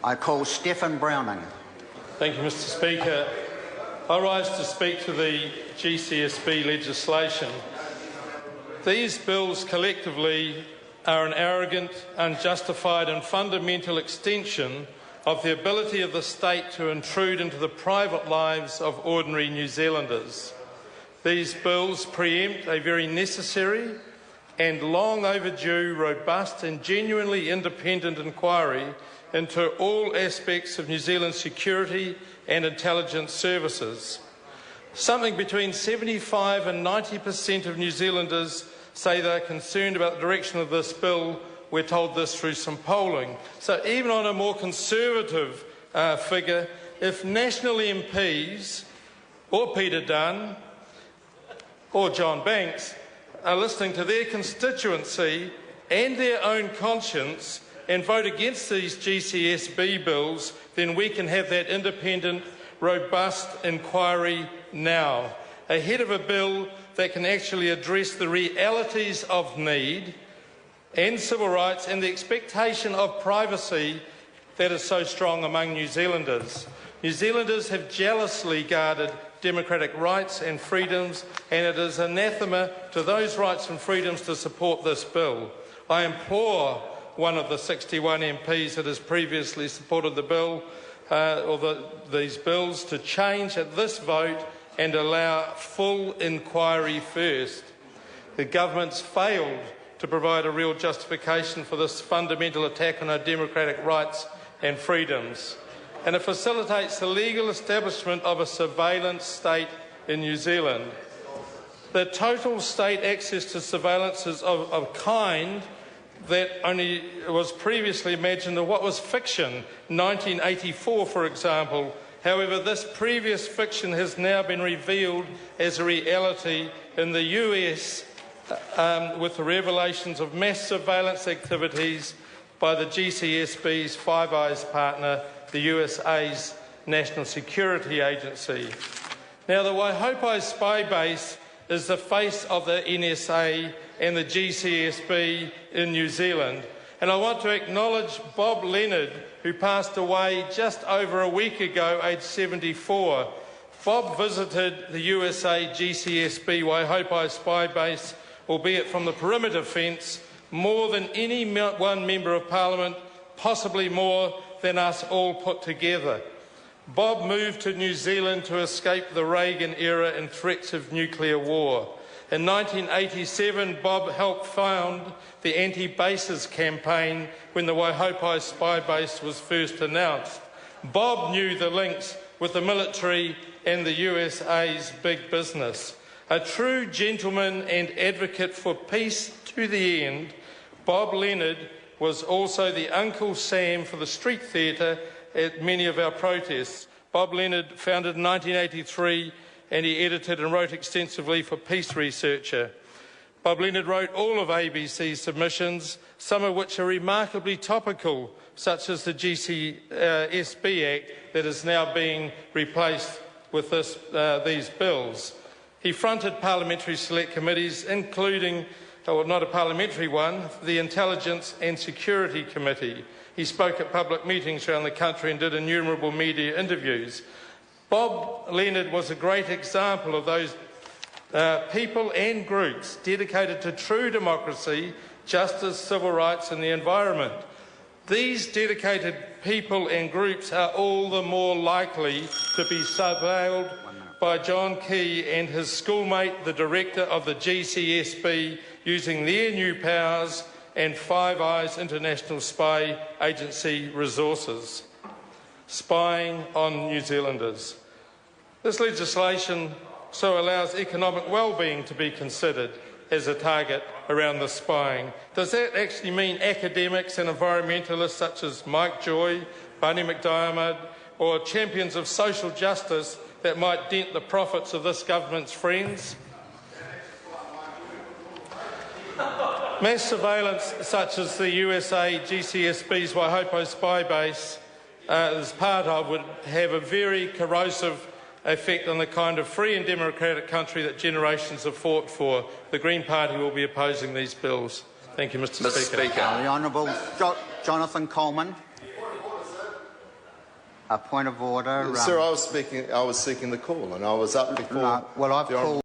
I call Stephen Browning. Thank you, Mr Speaker. I rise to speak to the GCSB legislation. These bills collectively are an arrogant, unjustified and fundamental extension of the ability of the state to intrude into the private lives of ordinary New Zealanders. These bills preempt a very necessary and long overdue, robust and genuinely independent inquiry into all aspects of New Zealand's security and intelligence services. Something between 75% and 90% of New Zealanders say they are concerned about the direction of this bill. We're told this through some polling. So even on a more conservative figure, if national MPs or Peter Dunn or John Banks are listening to their constituency and their own conscience and vote against these GCSB bills, then we can have that independent, robust inquiry now, ahead of a bill that can actually address the realities of need and civil rights and the expectation of privacy that is so strong among New Zealanders. New Zealanders have jealously guarded democratic rights and freedoms, and it is anathema to those rights and freedoms to support this bill. I implore one of the 61 MPs that has previously supported the bill these bills to change at this vote and allow full inquiry first. The government's failed to provide a real justification for this fundamental attack on our democratic rights and freedoms, and it facilitates the legal establishment of a surveillance state in New Zealand. The total state access to surveillance is of a kind that only was previously imagined of what was fiction, 1984 for example. However, this previous fiction has now been revealed as a reality in the US with the revelations of mass surveillance activities by the GCSB's Five Eyes partner, the USA's National Security Agency. Now, the Waihopai spy base is the face of the NSA and the GCSB in New Zealand. And I want to acknowledge Bob Leonard, who passed away just over a week ago, aged 74. Bob visited the USA GCSB Waihopai spy base, albeit from the perimeter fence, more than any one member of Parliament, possibly more than us all put together. Bob moved to New Zealand to escape the Reagan era and threats of nuclear war. In 1987, Bob helped found the Anti-Bases campaign when the Waihopai spy base was first announced. Bob knew the links with the military and the USA's big business. A true gentleman and advocate for peace to the end, Bob Leonard was also the Uncle Sam for the street theatre at many of our protests. Bob Leonard founded in 1983 and he edited and wrote extensively for Peace Researcher. Bob Leonard wrote all of ABC's submissions, some of which are remarkably topical, such as the GCSB Act that is now being replaced with these bills. He fronted parliamentary select committees, including, well, not a parliamentary one, the Intelligence and Security Committee. He spoke at public meetings around the country and did innumerable media interviews. Bob Leonard was a great example of those people and groups dedicated to true democracy, justice, civil rights and the environment. These dedicated people and groups are all the more likely to be surveilled by John Key and his schoolmate, the director of the GCSB, using their new powers and Five Eyes International Spy Agency resources, spying on New Zealanders. This legislation so allows economic well-being to be considered as a target around the spying. Does that actually mean academics and environmentalists such as Mike Joy, Barney McDiarmid, or champions of social justice that might dent the profits of this government's friends? Mass surveillance such as the USA GCSB's Waihopai spy base is part of would have a very corrosive effect on the kind of free and democratic country that generations have fought for. The Green Party will be opposing these bills. Thank you, Mr. Speaker. The Honourable Jonathan Coleman. A point of order. Sir, I was speaking. I was seeking the call, and I was up before. No, well, I've called.